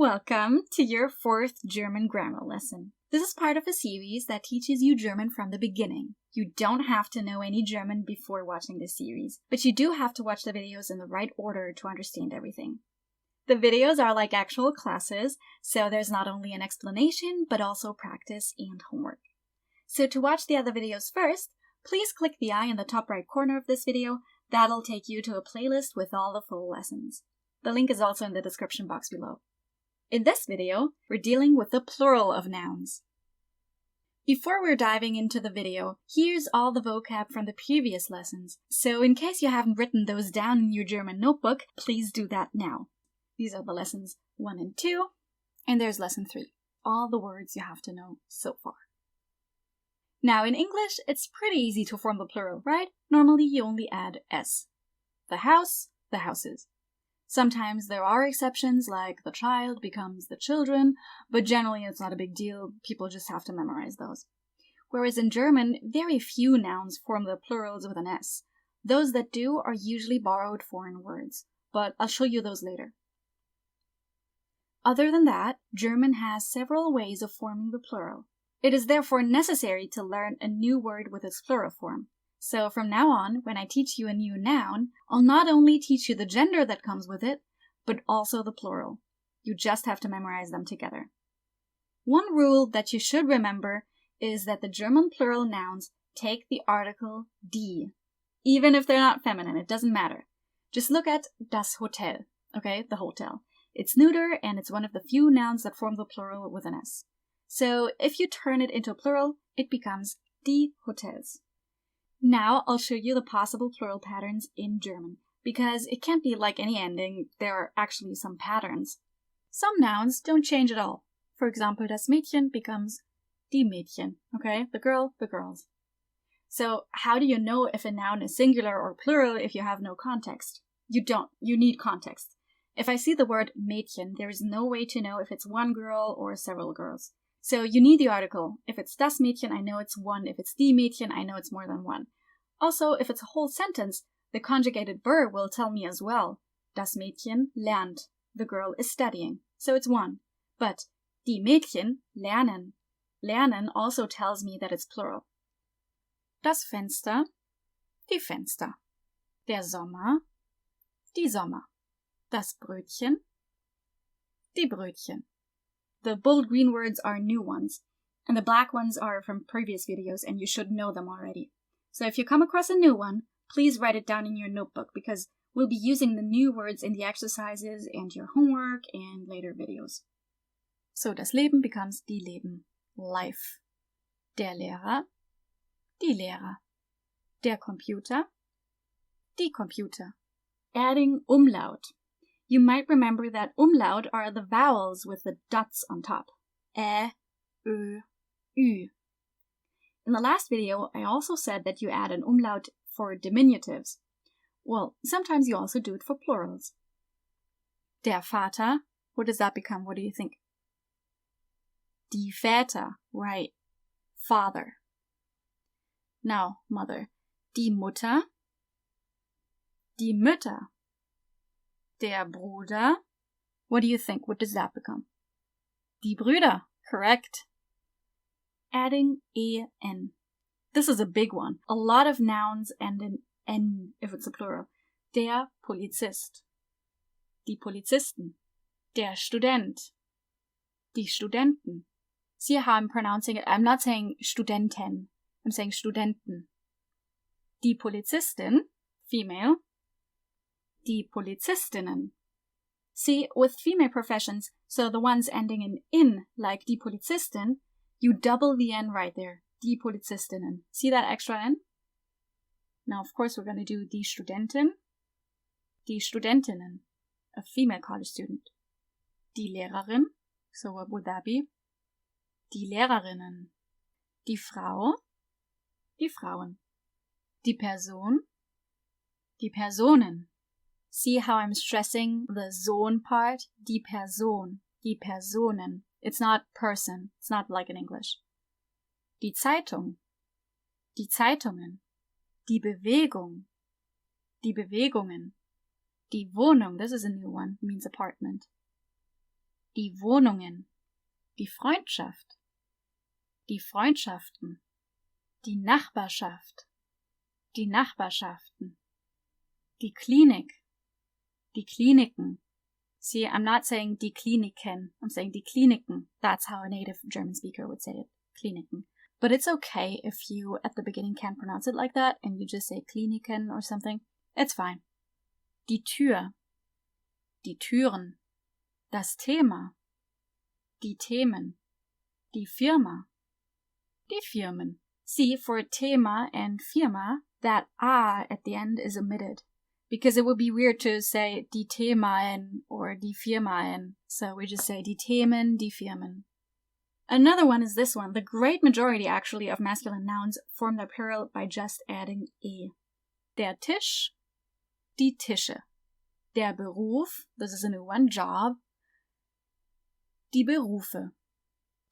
Welcome to your 4th German grammar lesson. This is part of a series that teaches you German from the beginning. You don't have to know any German before watching this series, but you do have to watch the videos in the right order to understand everything. The videos are like actual classes, so there's not only an explanation, but also practice and homework. So to watch the other videos first, please click the eye in the top right corner of this video. That'll take you to a playlist with all the full lessons. The link is also in the description box below. In this video, we're dealing with the plural of nouns. Before we're diving into the video, here's all the vocab from the previous lessons. So in case you haven't written those down in your German notebook, please do that now. These are the lessons 1 and 2, and there's lesson 3. All the words you have to know so far. Now in English, it's pretty easy to form the plural, right? Normally you only add s. The house, the houses. Sometimes there are exceptions, like the child becomes the children, but generally it's not a big deal. People just have to memorize those. Whereas in German, very few nouns form the plurals with an s. Those that do are usually borrowed foreign words, but I'll show you those later. Other than that, German has several ways of forming the plural. It is therefore necessary to learn a new word with its plural form. So from now on, when I teach you a new noun, I'll not only teach you the gender that comes with it, but also the plural. You just have to memorize them together. One rule that you should remember is that the German plural nouns take the article die. Even if they're not feminine, it doesn't matter. Just look at das Hotel, okay, the hotel. It's neuter and it's one of the few nouns that form the plural with an s. So if you turn it into a plural, it becomes die Hotels. Now I'll show you the possible plural patterns in German, because it can't be like any ending, there are actually some patterns. Some nouns don't change at all. For example, das Mädchen becomes die Mädchen, okay? The girl, the girls. So how do you know if a noun is singular or plural if you have no context? You don't. You need context. If I see the word Mädchen, there is no way to know if it's one girl or several girls. So you need the article. If it's das Mädchen, I know it's one. If it's die Mädchen, I know it's more than one. Also, if it's a whole sentence, the conjugated verb will tell me as well. Das Mädchen lernt. The girl is studying. So it's one. But die Mädchen lernen. Lernen also tells me that it's plural. Das Fenster, die Fenster. Der Sommer, die Sommer. Das Brötchen, die Brötchen. The bold green words are new ones, and the black ones are from previous videos, and you should know them already. So if you come across a new one, please write it down in your notebook, because we'll be using the new words in the exercises and your homework and later videos. So das Leben becomes die Leben, life. Der Lehrer, die Lehrer. Der Computer, die Computer. Adding Umlaut. You might remember that Umlaut are the vowels with the dots on top. Ä, Ö, Ü. In the last video, I also said that you add an Umlaut for diminutives. Well, sometimes you also do it for plurals. Der Vater, what does that become? What do you think? Die Väter, right. Father. Now, mother. Die Mutter, die Mütter. Der Bruder. What do you think? What does that become? Die Brüder. Correct. Adding en. This is a big one. A lot of nouns end in n if it's a plural. Der Polizist. Die Polizisten. Der Student. Die Studenten. See how I'm pronouncing it? I'm not saying Studenten. I'm saying Studenten. Die Polizistin, female. Die Polizistinnen. See, with female professions, so the ones ending in, like die Polizistin, you double the n right there. Die Polizistinnen. See that extra n? Now, of course, we're going to do die Studentin. Die Studentinnen. A female college student. Die Lehrerin. So what would that be? Die Lehrerinnen. Die Frau. Die Frauen. Die Person. Die Personen. See how I'm stressing the Sohn part? Die Person. Die Personen. It's not person. It's not like in English. Die Zeitung. Die Zeitungen. Die Bewegung. Die Bewegungen. Die Wohnung. This is a new one. It means apartment. die Wohnungen, die Freundschaft, die Freundschaften, die Nachbarschaft, die Nachbarschaften, die Klinik, die Kliniken. See, I'm not saying die Kliniken, I'm saying die Kliniken. That's how a native German speaker would say it, Kliniken. But it's okay if you, at the beginning, can't pronounce it like that and you just say Kliniken or something. It's fine. Die Tür, die Türen, das Thema, die Themen, die Firma, die Firmen. See, for Thema and Firma, that A at the end is omitted. Because it would be weird to say die Themen or die Firmen. So we just say die Themen, die Firmen. Another one is this one. The great majority, actually, of masculine nouns form their plural by just adding E. Der Tisch, die Tische. Der Beruf, this is a new one, job. Die Berufe.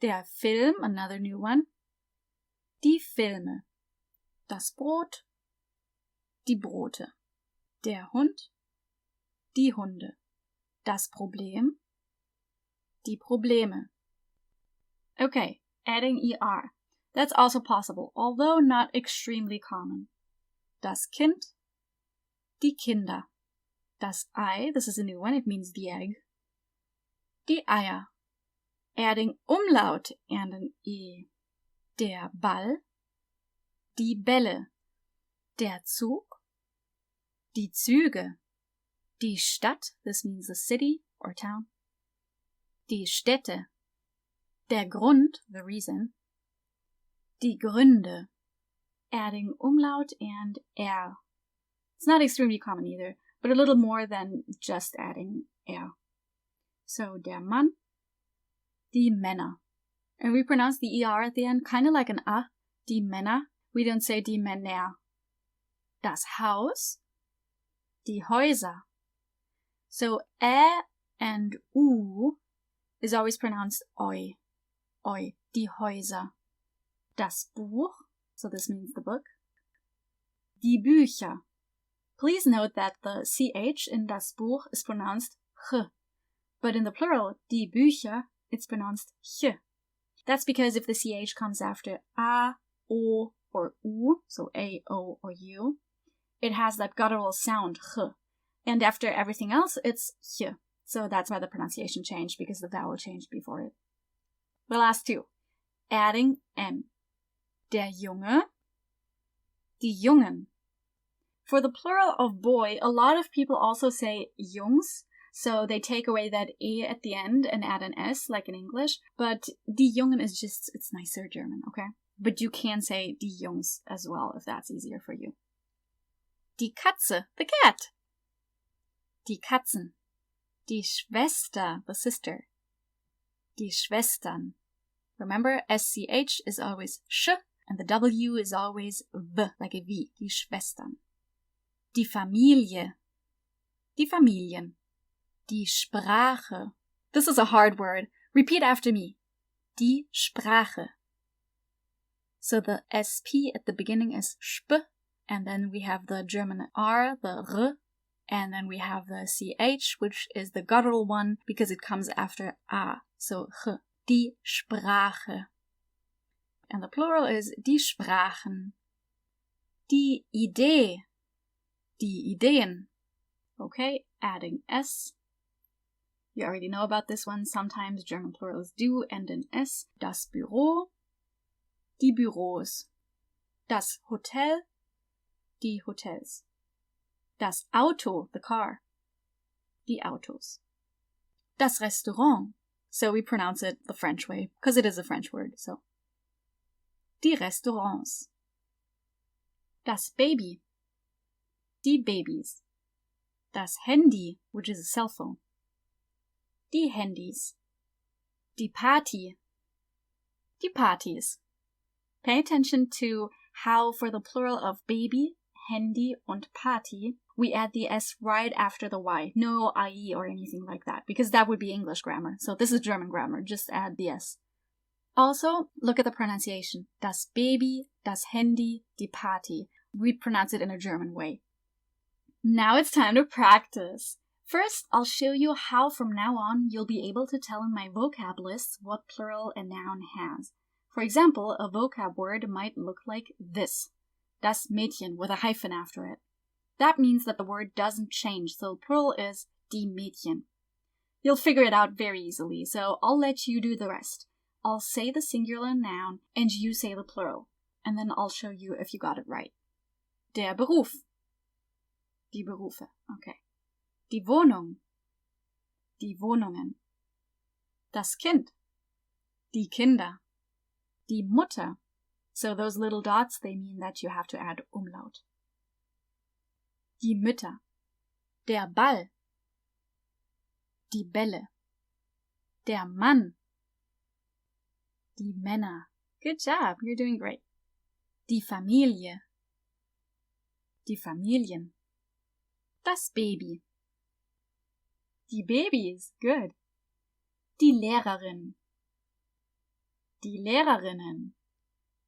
Der Film, another new one. Die Filme. Das Brot, die Brote. Der Hund, die Hunde. Das Problem, die Probleme. Okay, adding ER. That's also possible, although not extremely common. Das Kind, die Kinder. Das Ei, this is a new one, it means the egg. Die Eier. Adding Umlaut and an E. Der Ball, die Bälle. Der Zug, die Züge. Die Stadt, this means the city or town. Die Städte. Der Grund, the reason. Die Gründe. Adding Umlaut and R. It's not extremely common either, but a little more than just adding R. So, der Mann, die Männer. And we pronounce the ER at the end kind of like an A, die Männer. We don't say die Männer. Das Haus, die Häuser. So, and U is always pronounced oi. Oi, die Häuser. Das Buch, so this means the book. Die Bücher. Please note that the CH in das Buch is pronounced ch, but in the plural, die Bücher, it's pronounced ch. That's because if the CH comes after A, O, or U, so A, O, or U, it has that guttural sound ch, and after everything else, it's ch. So that's why the pronunciation changed, because the vowel changed before it. The last two. Adding N. Der Junge, die Jungen. For the plural of boy, a lot of people also say Jungs, so they take away that E at the end and add an S, like in English, but die Jungen is just, it's nicer German, okay? But you can say die Jungs as well, if that's easier for you. Die Katze, the cat. Die Katzen. Die Schwester, the sister. Die Schwestern. Remember, SCH is always sh, and the W is always v, like a V. Die Schwestern. Die Familie. Die Familien. Die Sprache. This is a hard word. Repeat after me. Die Sprache. So the SP at the beginning is sp, and then we have the German R, the R, and then we have the CH, which is the guttural one because it comes after A. So ch. Die Sprache. And the plural is die Sprachen. Die Idee. Die Ideen. Okay, adding S. You already know about this one. Sometimes German plurals do end in S. Das Büro. Die Büros. Das Hotel. Die Hotels. Das Auto, the car. Die Autos. Das Restaurant. So we pronounce it the French way, because it is a French word, so. Die Restaurants. Das Baby. Die Babys. Das Handy, which is a cell phone. Die Handys. Die Party. Die Partys. Pay attention to how for the plural of baby, Handy, und Party, we add the S right after the Y. No IE or anything like that, because that would be English grammar. So this is German grammar. Just add the S. Also, look at the pronunciation. Das Baby, das Handy, die Party. We pronounce it in a German way. Now it's time to practice. First, I'll show you how from now on you'll be able to tell in my vocab lists what plural a noun has. For example, a vocab word might look like this. Das Mädchen with a hyphen after it. That means that the word doesn't change, so the plural is die Mädchen. You'll figure it out very easily, so I'll let you do the rest. I'll say the singular noun and you say the plural, and then I'll show you if you got it right. Der Beruf. Die Berufe. Okay. Die Wohnung. Die Wohnungen. Das Kind. Die Kinder. Die Mutter. So those little dots, they mean that you have to add Umlaut. Die Mütter. Der Ball. Die Bälle. Der Mann. Die Männer. Good job, you're doing great. Die Familie. Die Familien. Das Baby. Die Babys. Good. Die Lehrerin. Die Lehrerinnen.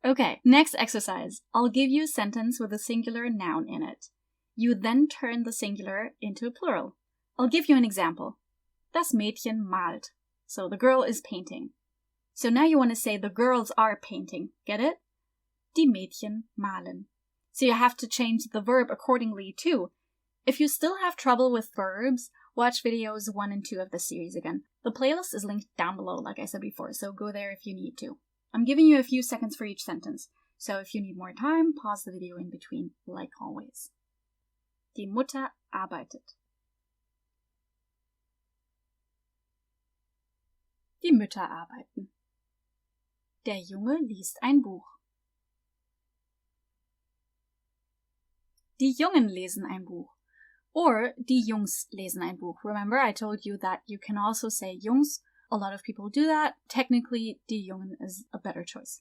Okay, next exercise. I'll give you a sentence with a singular noun in it. You then turn the singular into a plural. I'll give you an example. Das Mädchen malt. So the girl is painting. So now you want to say the girls are painting. Get it? Die Mädchen malen. So you have to change the verb accordingly too. If you still have trouble with verbs, watch videos 1 and 2 of the series again. The playlist is linked down below, like I said before, so go there if you need to. I'm giving you a few seconds for each sentence, so if you need more time, pause the video in between, like always. Die Mutter arbeitet. Die Mütter arbeiten. Der Junge liest ein Buch. Die Jungen lesen ein Buch. Or die Jungs lesen ein Buch. Remember, I told you that you can also say Jungs. A lot of people do that. Technically, die Jungen is a better choice.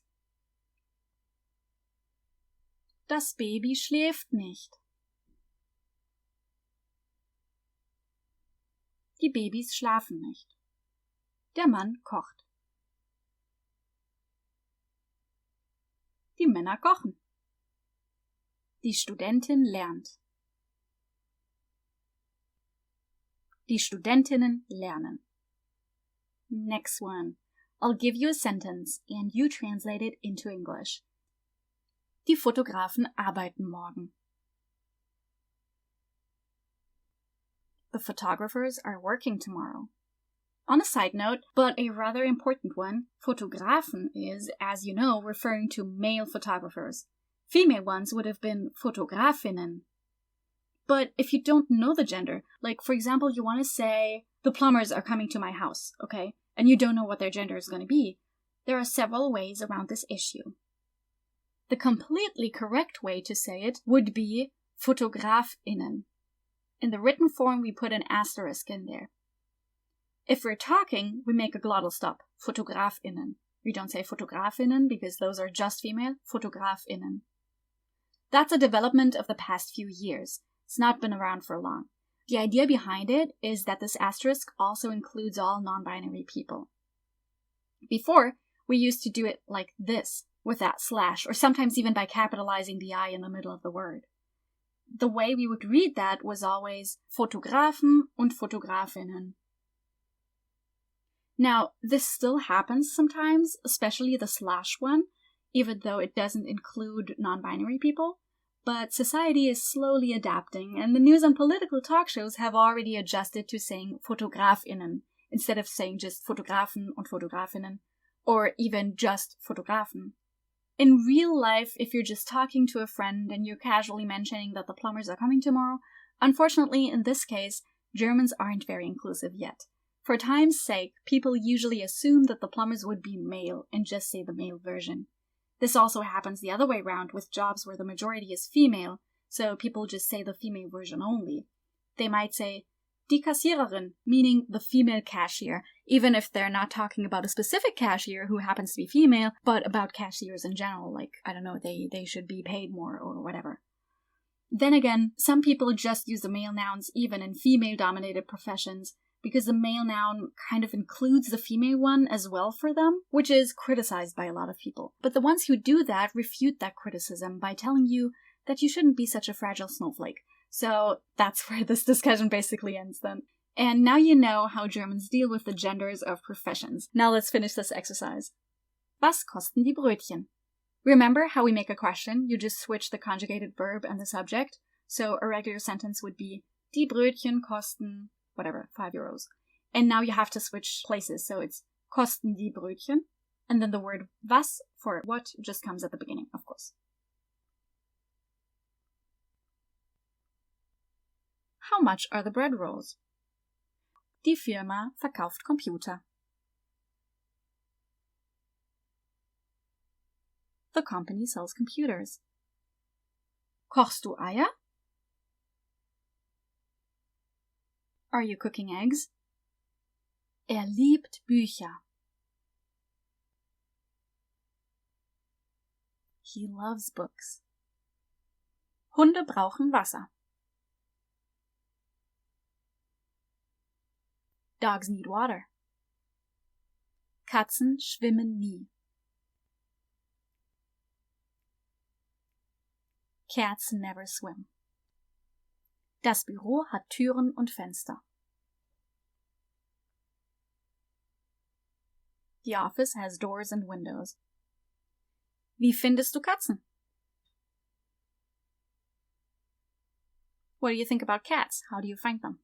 Das Baby schläft nicht. Die Babys schlafen nicht. Der Mann kocht. Die Männer kochen. Die Studentin lernt. Die Studentinnen lernen. Next one. I'll give you a sentence and you translate it into English. Die Fotografen arbeiten morgen. The photographers are working tomorrow. On a side note, but a rather important one, Fotografen is, as you know, referring to male photographers. Female ones would have been Fotografinnen. But if you don't know the gender, like for example, you want to say, the plumbers are coming to my house, okay? And you don't know what their gender is going to be, there are several ways around this issue. The completely correct way to say it would be Fotografinnen. In the written form, we put an asterisk in there. If we're talking, we make a glottal stop, Fotografinnen. We don't say Fotografinnen because those are just female, Fotografinnen. That's a development of the past few years. It's not been around for long. The idea behind it is that this asterisk also includes all non-binary people. Before, we used to do it like this, with that slash, or sometimes even by capitalizing the I in the middle of the word. The way we would read that was always Fotografen und Fotografinnen. Now, this still happens sometimes, especially the slash one, even though it doesn't include non-binary people. But society is slowly adapting, and the news and political talk shows have already adjusted to saying Fotografinnen, instead of saying just Fotografen und Fotografinnen, or even just Fotografen. In real life, if you're just talking to a friend and you're casually mentioning that the plumbers are coming tomorrow, unfortunately, in this case, Germans aren't very inclusive yet. For time's sake, people usually assume that the plumbers would be male and just say the male version. This also happens the other way around with jobs where the majority is female, so people just say the female version only. They might say, die Kassiererin, meaning the female cashier, even if they're not talking about a specific cashier who happens to be female, but about cashiers in general, like, I don't know, they should be paid more or whatever. Then again, some people just use the male nouns even in female-dominated professions, because the male noun kind of includes the female one as well for them, which is criticized by a lot of people. But the ones who do that refute that criticism by telling you that you shouldn't be such a fragile snowflake, So that's where this discussion basically ends then. And now you know how Germans deal with the genders of professions. Now let's finish this exercise. Was kosten die Brötchen? Remember how we make a question? You just switch the conjugated verb and the subject. So a regular sentence would be, Die Brötchen kosten, whatever, 5 euros. And now you have to switch places. So it's kosten die Brötchen. And then the word was for what just comes at the beginning, of course. How much are the bread rolls? Die Firma verkauft Computer. The company sells computers. Kochst du Eier? Are you cooking eggs? Liebt Bücher. He loves books. Hunde brauchen Wasser. Dogs need water. Katzen schwimmen nie. Cats never swim. Das Büro hat Türen und Fenster. The office has doors and windows. Wie findest du Katzen? What do you think about cats? How do you find them?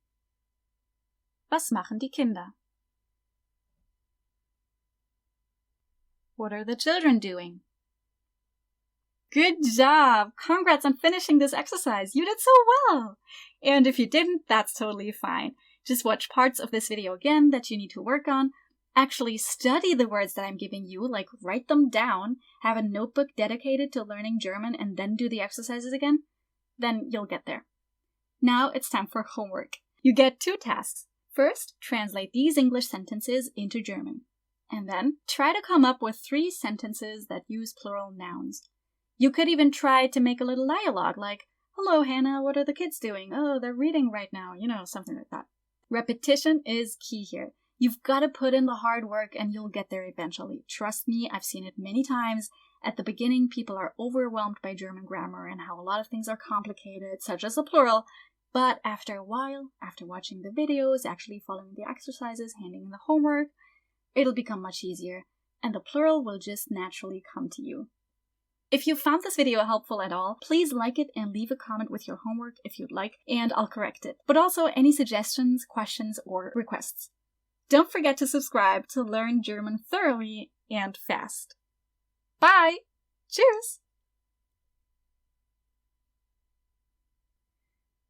Was machen die Kinder? What are the children doing? Good job! Congrats on finishing this exercise! You did so well! And if you didn't, that's totally fine. Just watch parts of this video again that you need to work on. Actually study the words that I'm giving you, like write them down, have a notebook dedicated to learning German, and then do the exercises again. Then you'll get there. Now it's time for homework. You get 2 tasks. First, translate these English sentences into German. And then, try to come up with 3 sentences that use plural nouns. You could even try to make a little dialogue like, hello Hannah, what are the kids doing? Oh, they're reading right now, something like that. Repetition is key here. You've got to put in the hard work and you'll get there eventually. Trust me, I've seen it many times. At the beginning, people are overwhelmed by German grammar and how a lot of things are complicated, such as the plural. But after a while, after watching the videos, actually following the exercises, handing in the homework, it'll become much easier, and the plural will just naturally come to you. If you found this video helpful at all, please like it and leave a comment with your homework if you'd like, and I'll correct it. But also any suggestions, questions, or requests. Don't forget to subscribe to learn German thoroughly and fast. Bye! Cheers!